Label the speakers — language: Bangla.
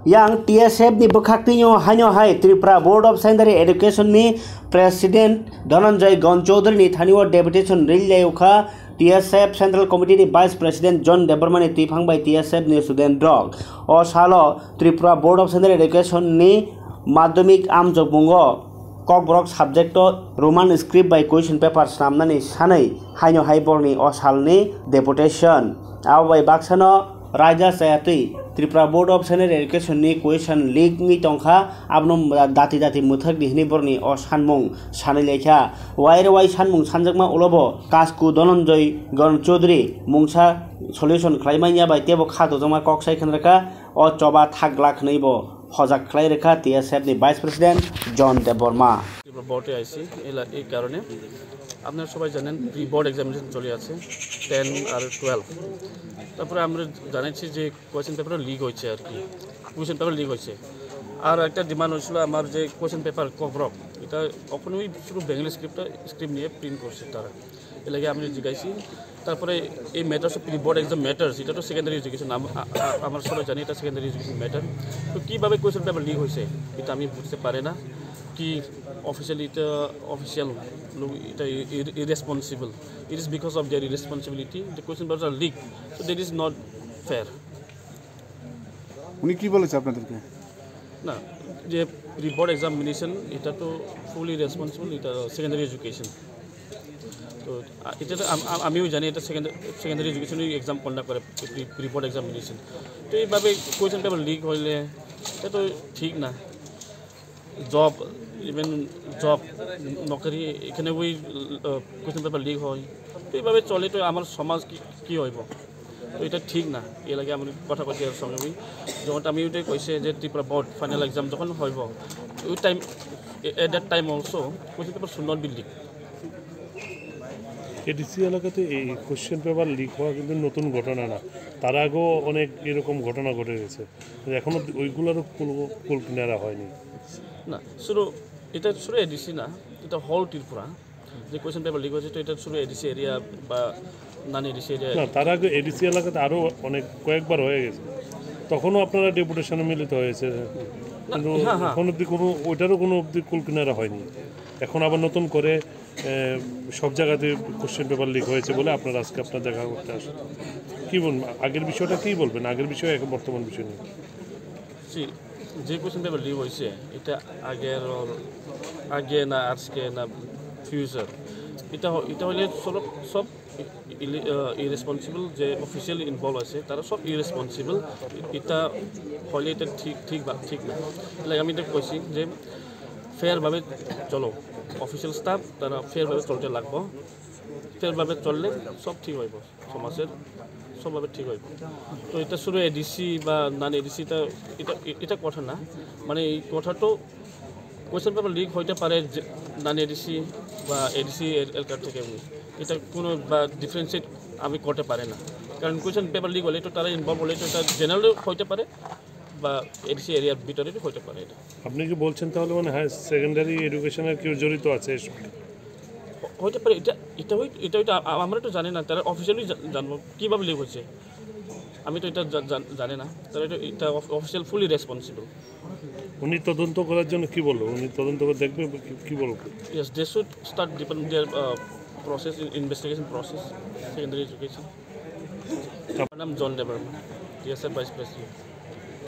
Speaker 1: yang TSF ni bekaktinyo hanyo hai Tripura Board of Secondary Education ni President Dhananjay Gon Chaudhary ni thaniwa deputation rilya ukha TSF Central Committee ni Vice President John Debarman ni tifang by TSF ni student drug o salo Tripura Board of Secondary Education ni madhyamik amjok bungo kokbrok subject Roman script by question paper snamnani sanai hanyo hai borni o salni deputation aw by baksano Raja Sayati Tripura Board of Secondary Education ni question leak ni tongkha abnom dati muthak dihni borni o sanmung sanai lekha waire wai sanmung sanjakma ulobo kasku Dhananjay Gon Chaudhary mungsa solution khlaimanya bai tebo khato jama koksai khanraka o choba thaglak neibo hojak khlai rekha TSF ni Vice President John Debarma
Speaker 2: board আইছি এই কারণে আপনারা সবাই জানেন প্রি বোর্ড এক্সামিনেশন চলে আছে 10 আর 12 তারপরে আমরা জানাচ্ছি যে কোশ্চেন পেপার লিক হয়েছে আর কি কোশ্চেন পেপার লিক হয়েছে আর একটা ডিমান্ড হয়েছিল আমার যে কোশ্চেন পেপার কভারঅপ এটা কখনোই শুধু বেঙ্গলি স্ক্রিপ্ট নিয়ে প্রিন্ট করছে তারা এর লাগে আমি জিজ্ঞাসি তারপরে এই matters of pre board exam matters এটা তো সেকেন্ডারি এডুকেশন আমার সবাই জানি এটা সেকেন্ডারি এডুকেশন ম্যাটার তো কীভাবে কোশ্চেন পেপার লিক হয়েছে এটা আমি বুঝতে পারি না कि official it irresponsible. It is because of their irresponsibility. The question papers are leaked, so that is not fair.
Speaker 3: উনি কি বলেছে আপনাদেরকে
Speaker 2: না যে রিপোর্ট এক্সামিনেশন এটা তো ফুলি রেসপন্সিবল এটা সেকেন্ডারি এডুকেশন তো এটা আমিও জানি এটা সেকেন্ডারি এডুকেশনই এক্সাম কন্ডাক্ট করে রিপোর্ট এক্সামিনেশন তো এইভাবে কোয়েশ্চেন পেপার লিক হইলে এটা তো ঠিক না জব ইভেন জব নকরি এখানে ওই কোশ্চেন পেপার লিক হয় তো এইভাবে চলে তো আমার সমাজ কি হইব তো এটা ঠিক না এর লাগে আমি কথা কইছি এর সঙ্গে ওই যখন আমি ওইটাই কইছে যে ত্রিপুরা বোর্ড ফাইনাল এক্সাম যখন হইব ওই time at that time also question paper should not be leak
Speaker 4: ADC এলাকাতে এই কোশ্চেন পেপার লিক হওয়া কিন্তু নতুন ঘটনা না তার আগেও অনেক এরকম ঘটনা ঘটে গেছে এখনও ওইগুলোরও কুল কিনারা হয়নি
Speaker 2: না শুধু এটা শুধু এডিসি না এটা হল ত্রিপুরা যে কোয়েশ্চেন পেপার লিক হয়েছে তো এটা শুধু এডিসি এরিয়া বা নন এডিসি এরিয়া
Speaker 4: না তার আগে এডিসি এলাকাতে আরও অনেক কয়েকবার হয়ে গেছে তখনও আপনারা ডেপুটেশনে মিলিত হয়েছে কিন্তু এখন অবধি কোনো ওইটারও কোনো অবধি কুল কিনারা হয়নি এখন আবার নতুন করে সব জায়গাতে কোশ্চেন পেপার লিক হয়েছে বলে আপনারা আজকে আপনার দেখা করতে আসেন কী বলবেন আগের বিষয়টা কী বলবেন আগের বিষয় এখন বর্তমান বিষয় নেই
Speaker 2: যে কোশ্চেন পেপার লিক হয়েছে এটা আগে না আজকে না ফিউচার এটা হলে সব ইরেসপন্সিবল যে অফিসিয়ালি ইনভলভ আছে তারা সব ইরেসপন্সিবল এটা হলে এটা ঠিক না লাইক আমি এটা কইছি যে ফেয়ারভাবে চলো অফিসিয়াল স্টাফ তারা ফেয়ারভাবে চলতে লাগবো ফেয়ারভাবে চললে সব ঠিক হইব সমাজের সবভাবে ঠিক হইব তো এটা শুধু এডিসি বা নন এডিসিটা এটা কথা না মানে এই কথাটো কোয়েশ্চেন পেপার লিক হইতে পারে নন এডিসি বা এডিসি এলাকার থেকে এটা কোনো বা ডিফারেন্সিয়েট আমি করতে পারে না কারণ কোয়েশ্চেন পেপার লিক হলে তো তারা ইনভলভ হলে তো এটা জেনারেলও হইতে পারে বা এডিসি এরিয়ার ভিতরে হইতে পারে এটা
Speaker 4: আপনি কি বলছেন তাহলে মানে হ্যাঁ সেকেন্ডারি এডুকেশনের কেউ জড়িত আছে
Speaker 2: হইতে পারে এটা আমরা তো জানি না তারা অফিসিয়ালি জানবো কীভাবে লিক হচ্ছে আমি তো এটা জানি না তারা এটা অফিসিয়াল ফুলি রেসপন্সিবল
Speaker 4: উনি তদন্ত করার জন্য কি বলবো উনি তদন্ত করে দেখবে কি বলবো
Speaker 2: yes they should start their process investigation process secondary education আমার নাম John Debbarma TSF vice president